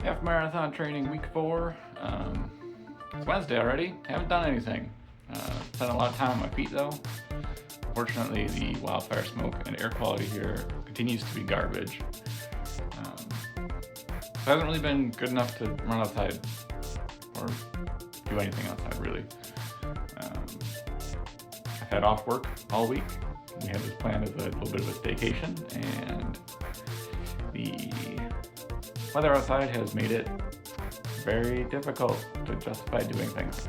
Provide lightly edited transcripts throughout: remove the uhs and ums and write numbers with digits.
Half marathon training week 4. It's Wednesday already. Haven't done anything. Spent a lot of time on my feet though. Fortunately, the wildfire smoke and air quality here continues to be garbage. So it hasn't really been good enough to run outside or do anything outside really. I've had off work all week. We had this planned as a little bit of a staycation, and the weather outside has made it very difficult to justify doing things.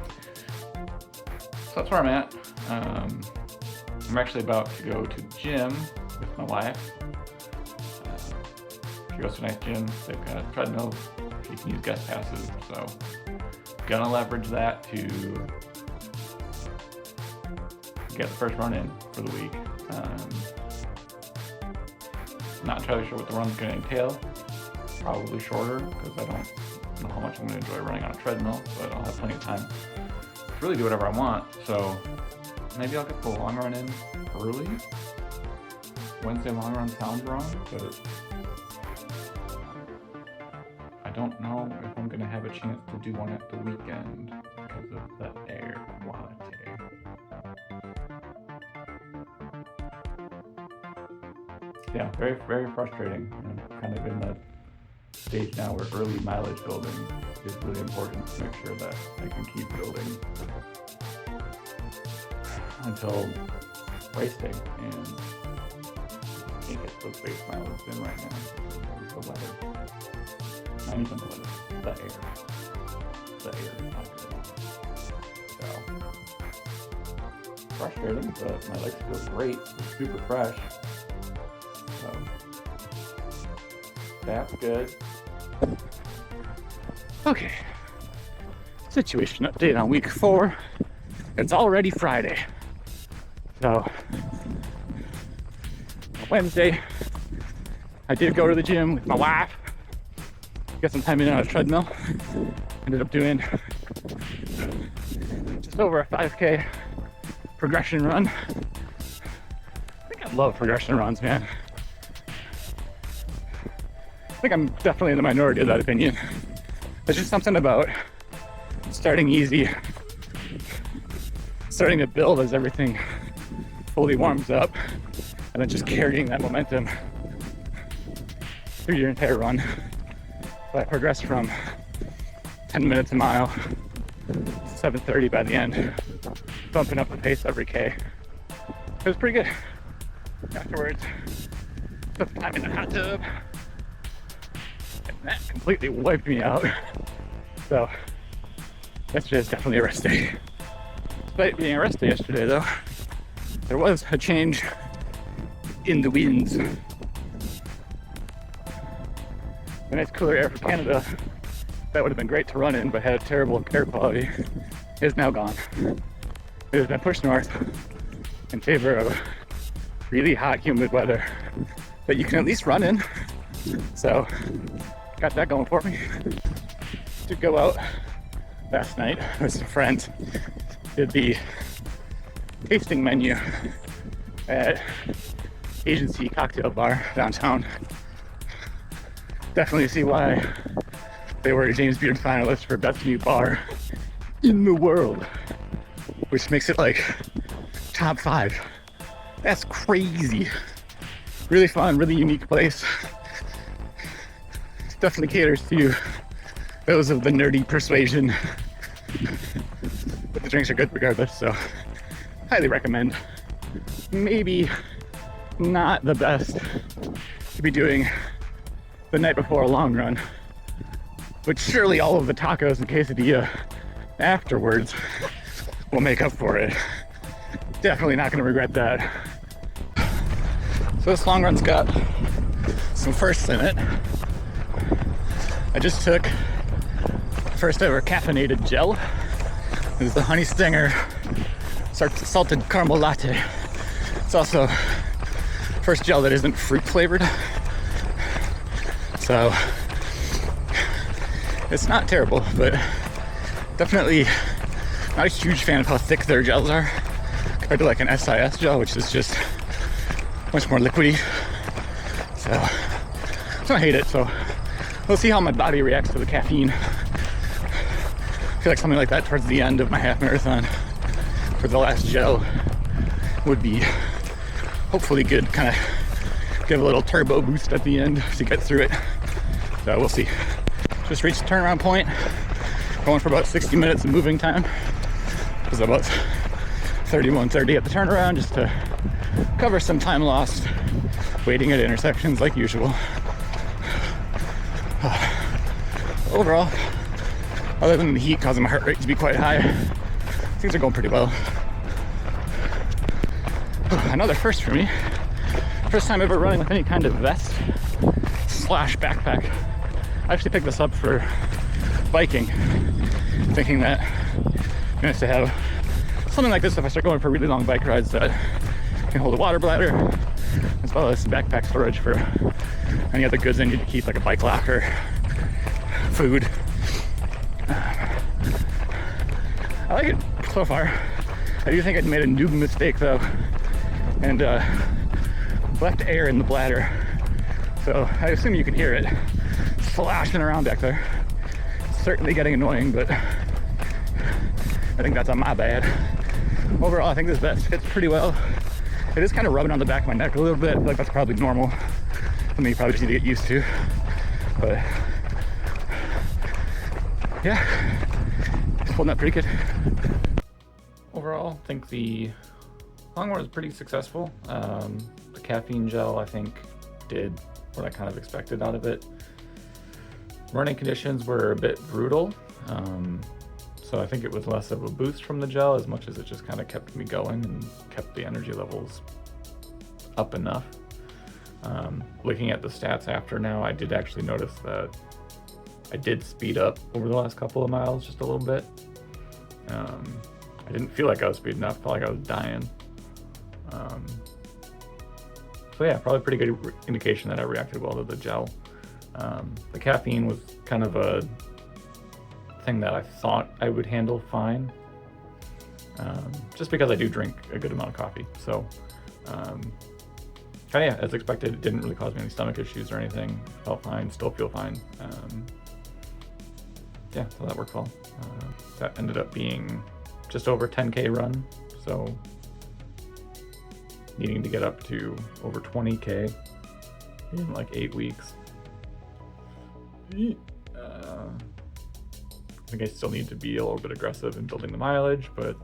So that's where I'm at. I'm actually about to go to gym with my wife. She goes to a nice gym. They've got a treadmill. She can use guest passes, so gonna leverage that to get the first run in for the week. Not entirely sure what the run's gonna entail. Probably shorter, because I don't know how much I'm gonna enjoy running on a treadmill, but I'll have plenty of time to really do whatever I want. So maybe I'll get the long run in early. Wednesday long run sounds wrong, but I don't know if I'm gonna have a chance to do one at the weekend because of the air quality. Yeah, very, very frustrating. I'm kind of in the stage now where early mileage building is really important to make sure that I can keep building until racing, and I can't get those base mileage in right now because of the weather. Not even the weather, the air. The air is not good. So, frustrating, but my legs feel great. It's super fresh. So, that's good. Okay. Situation update on week 4. It's already Friday. So, Wednesday, I did go to the gym with my wife. Got some time in on a treadmill. Ended up doing just over a 5K progression run. I think I love progression runs, man. I think I'm definitely in the minority of that opinion. There's just something about starting easy, starting to build as everything fully warms up, and then just carrying that momentum through your entire run. So I progressed from 10 minutes a mile to 7:30 by the end, bumping up the pace every K. It was pretty good. Afterwards, took time in the hot tub, and that completely wiped me out. So yesterday is definitely a rest day. Despite being a rest day yesterday though, there was a change in the winds. The nice cooler air for Canada that would have been great to run in but had a terrible air quality is now gone. It has been pushed north in favor of really hot, humid weather that you can at least run in. So got that going for me. Did go out last night with some friends. Did the tasting menu at Agency Cocktail Bar downtown. Definitely see why they were a James Beard finalist for Best New Bar in the world, which makes it like top 5. That's crazy. Really fun, really unique place. Definitely caters to those of the nerdy persuasion, but the drinks are good regardless, so highly recommend. Maybe not the best to be doing the night before a long run, but surely all of the tacos and quesadilla afterwards will make up for it. Definitely not going to regret that. So this long run's got some firsts in it. I just took first ever caffeinated gel. This is the Honey Stinger salted caramel latte. It's also first gel that isn't fruit flavored. So it's not terrible, but definitely not a huge fan of how thick their gels are compared to like an SIS gel, which is just much more liquidy. So I don't hate it. So we'll see how my body reacts to the caffeine. I feel like something like that towards the end of my half marathon for the last gel would be hopefully good, kind of give a little turbo boost at the end to get through it. So we'll see. Just reached the turnaround point, going for about 60 minutes of moving time. It was about 31:30 at the turnaround, just to cover some time lost waiting at intersections like usual. Overall, other than the heat causing my heart rate to be quite high, things are going pretty well. Another first for me. First time ever running with any kind of vest / backpack. I actually picked this up for biking, thinking that I'm nice to have something like this if I start going for really long bike rides that can hold a water bladder, as well as backpack storage for any other goods I need to keep, like a bike locker, food. I like it so far. I do think I made a noob mistake though, and left air in the bladder. So I assume you can hear it slashing around back there. It's certainly getting annoying, but I think that's on my bad. Overall, I think this vest fits pretty well. It is kind of rubbing on the back of my neck a little bit. I feel like that's probably normal. Something you probably just need to get used to. But yeah, it's holding up pretty good. Overall, I think the long run was pretty successful. The caffeine gel, I think, did what I kind of expected out of it. Running conditions were a bit brutal. So I think it was less of a boost from the gel as much as it just kind of kept me going and kept the energy levels up enough. Looking at the stats after now, I did actually notice that I did speed up over the last couple of miles just a little bit. I didn't feel like I was speeding up, I felt like I was dying. So yeah, probably pretty good indication that I reacted well to the gel. The caffeine was kind of a thing that I thought I would handle fine, just because I do drink a good amount of coffee. So yeah, as expected, it didn't really cause me any stomach issues or anything. Felt fine, still feel fine. Yeah, so that worked well. That ended up being just over 10K run, so needing to get up to over 20K in like 8 weeks. I think I still need to be a little bit aggressive in building the mileage, but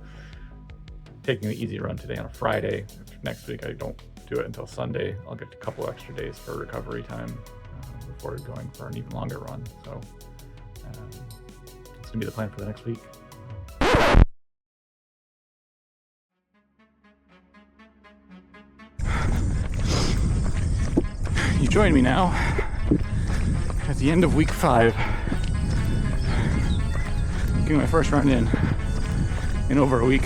taking the easy run today on a Friday. If next week I don't do it until Sunday, I'll get a couple extra days for recovery time before going for an even longer run. So it's gonna be the plan for the next week. You join me now at the end of week 5. Getting my first run in over a week.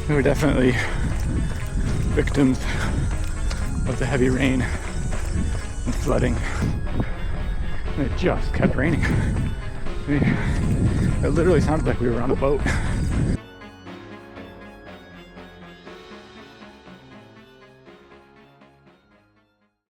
We were definitely victims of the heavy rain and flooding. And it just kept raining. I mean, it literally sounded like we were on a boat.